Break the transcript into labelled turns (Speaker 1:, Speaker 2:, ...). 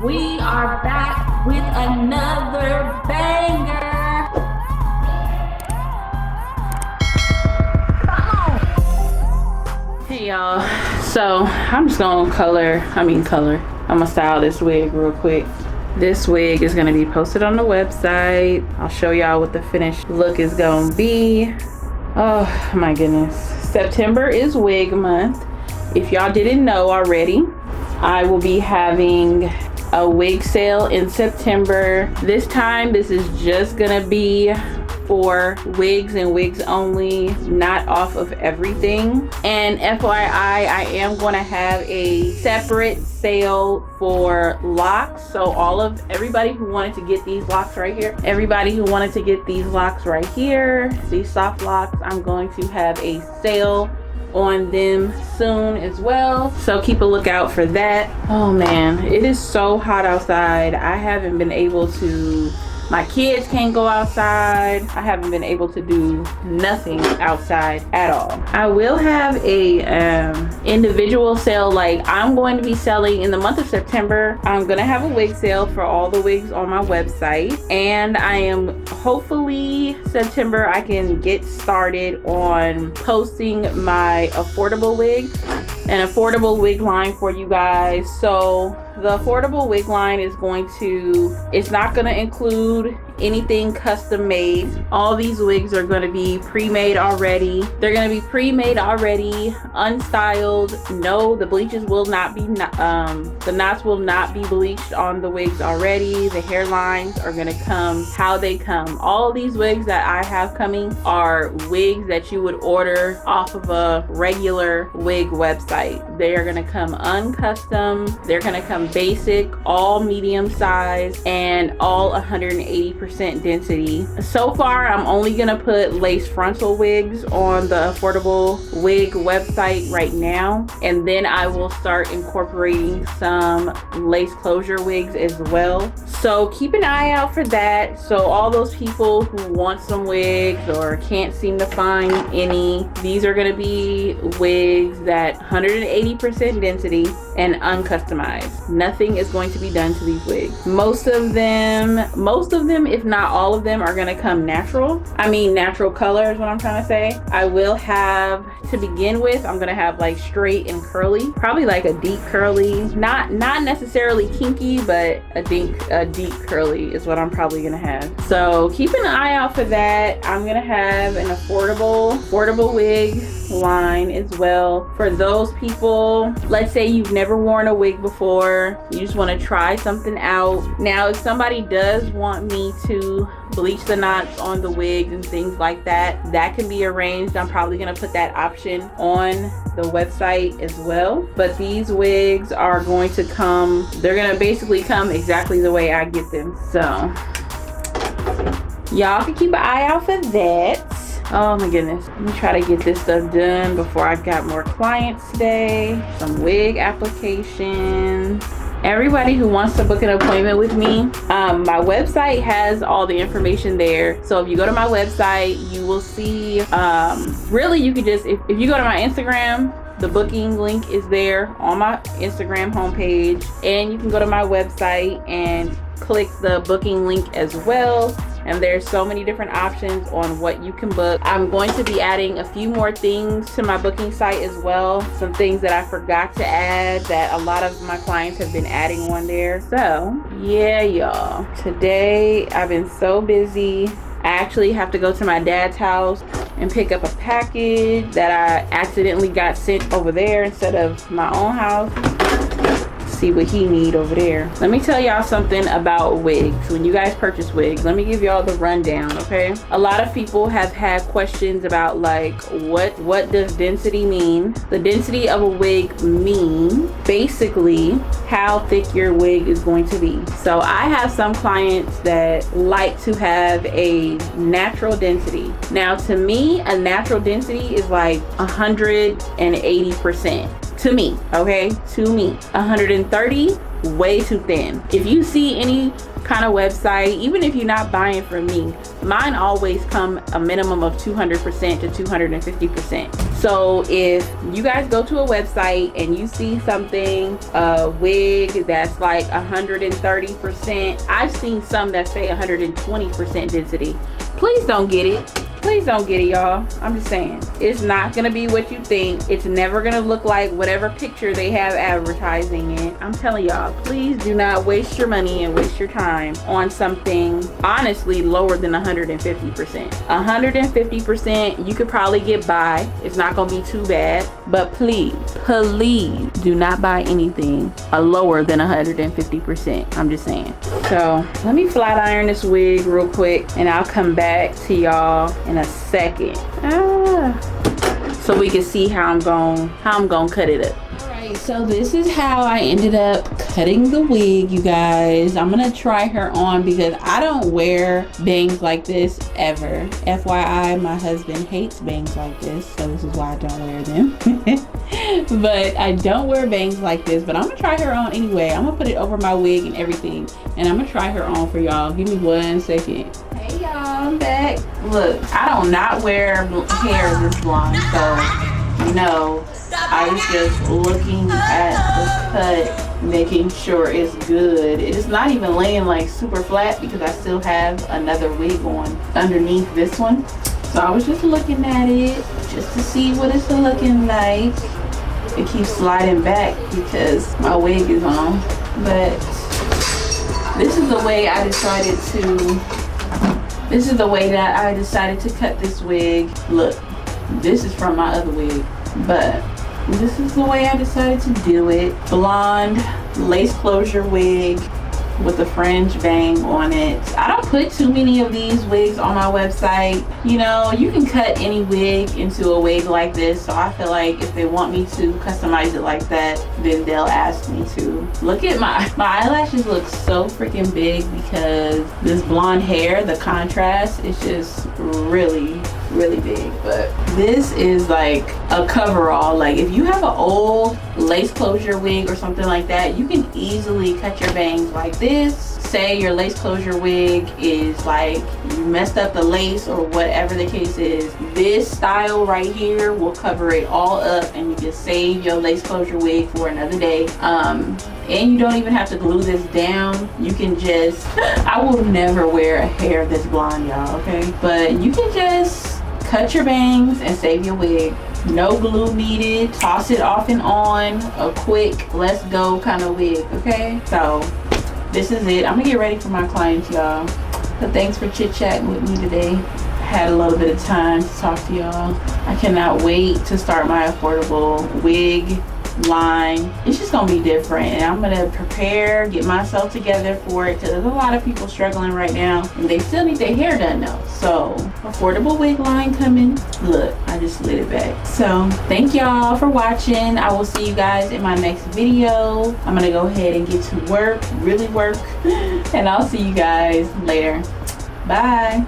Speaker 1: We are back with another banger. Hey y'all, so I'm just gonna I'm gonna style this wig real quick. This wig is gonna be posted on the website. I'll show y'all what the finished look is gonna be. Oh my goodness. September is wig month. If y'all didn't know already, I will be having a wig sale in September. This time, this is just gonna be for wigs and wigs only, not off of everything. And FYI, I am going to have a separate sale for locks. So everybody who wanted to get these locks right here, these soft locks, I'm going to have a sale on them soon as well, so keep a lookout for that. Oh man, it is so hot outside. I haven't been able to, my kids can't go outside. I haven't been able to do nothing outside at all. I will have a individual sale. Like, I'm going to be selling in the month of September. I'm gonna have a wig sale for all the wigs on my website, and I am hopefully September I can get started on posting my affordable wig, an affordable wig line for you guys. So the affordable wig line is it's not going to include anything custom made. All these wigs are going to be pre-made already. They're going to be pre-made already, unstyled. No, the bleaches will not be, the knots will not be bleached on the wigs already. The hairlines are going to come how they come. All these wigs that I have coming are wigs that you would order off of a regular wig website. They are going to come uncustom. They're going to come basic, all medium size, and all 180% density. So far, I'm only gonna put lace frontal wigs on the affordable wig website right now, and then I will start incorporating some lace closure wigs as well. So keep an eye out for that. So all those people who want some wigs or can't seem to find any, these are gonna be wigs that 180% density and uncustomized. Nothing is going to be done to these wigs. Most of them, if not all of them, are gonna come natural. I mean, natural color is what I'm trying to say. I will have, to begin with, I'm gonna have like straight and curly, probably like a deep curly, not necessarily kinky, but a deep curly is what I'm probably gonna have. So keep an eye out for that. I'm gonna have an affordable wig line as well for those people. Let's say you've never worn a wig before, you just want to try something out. Now, if somebody does want me to bleach the knots on the wigs and things like that, that can be arranged. I'm probably going to put that option on the website as well. But these wigs are going to come, they're going to basically come exactly the way I get them. So y'all can keep an eye out for that. Oh my goodness, let me try to get this stuff done before I got more clients today. Some wig applications. Everybody who wants to book an appointment with me, my website has all the information there. So if you go to my website, you will see, really you could just, if you go to my Instagram, the booking link is there on my Instagram homepage, and you can go to my website and click the booking link as well. And there's so many different options on what you can book. I'm going to be adding a few more things to my booking site as well. Some things that I forgot to add that a lot of my clients have been adding on there. So yeah, y'all, today I've been so busy. I actually have to go to my dad's house and pick up a package that I accidentally got sent over there instead of my own house. See what he need over there. Let me tell y'all something about wigs. When you guys purchase wigs, let me give y'all the rundown, okay? A lot of people have had questions about like what does density mean? The density of a wig means basically how thick your wig is going to be. So I have some clients that like to have a natural density. Now to me, a natural density is like 180%. To me, okay? To me. 130 way too thin. If you see any kind of website, even if you're not buying from me, mine always come a minimum of 200% to 250%. So if you guys go to a website and you see something, a wig that's like 130%, I've seen some that say 120% density. Please don't get it. Please don't get it, y'all. I'm just saying, it's not gonna be what you think. It's never gonna look like whatever picture they have advertising it. I'm telling y'all, please do not waste your money and waste your time on something honestly lower than 150%. 150% you could probably get by. It's not gonna be too bad, but please do not buy anything lower than 150%. I'm just saying. So let me flat iron this wig real quick and I'll come back to y'all in a second, so we can see how I'm gonna cut it up. All right, so this is how I ended up cutting the wig, you guys. I'm gonna try her on because I don't wear bangs like this ever. FYI, my husband hates bangs like this, so this is why I don't wear them. But I don't wear bangs like this, but I'm gonna try her on anyway. I'm gonna put it over my wig and everything, and I'm gonna try her on for y'all. Give me 1 second. Hey y'all, I'm back. Look, I do not wear hair this blonde, so no, I was just looking at the cut, making sure it's good. It is not even laying like super flat because I still have another wig on underneath this one. So I was just looking at it just to see what it's looking like. It keeps sliding back because my wig is on, but this is the way I decided to cut this wig. Look, this is from my other wig, but this is the way I decided to do it. Blonde lace closure wig with a fringe bang on it. I don't put too many of these wigs on my website. You know, you can cut any wig into a wig like this, so I feel like if they want me to customize it like that, then they'll ask me to. Look at my eyelashes look so freaking big because this blonde hair, the contrast is just really big. But this is like a coverall. Like if you have an old lace closure wig or something like that, you can easily cut your bangs like this. Say your lace closure wig is like you messed up the lace or whatever the case is, this style right here will cover it all up and you can save your lace closure wig for another day. And you don't even have to glue this down. You can just I will never wear a hair this blonde, y'all, okay? But you can just cut your bangs and save your wig. No glue needed. Toss it off and on. A quick let's go kind of wig, okay? So this is it. I'm gonna get ready for my clients, y'all. But thanks for chit-chatting with me today. I had a little bit of time to talk to y'all. I cannot wait to start my affordable wig line. It's just gonna be different, and I'm gonna prepare, get myself together for it, because there's a lot of people struggling right now and they still need their hair done though. So affordable wig line coming. Look, I just slid it back. So thank y'all for watching. I will see you guys in my next video. I'm gonna go ahead and get to work, really work, and I'll see you guys later. Bye.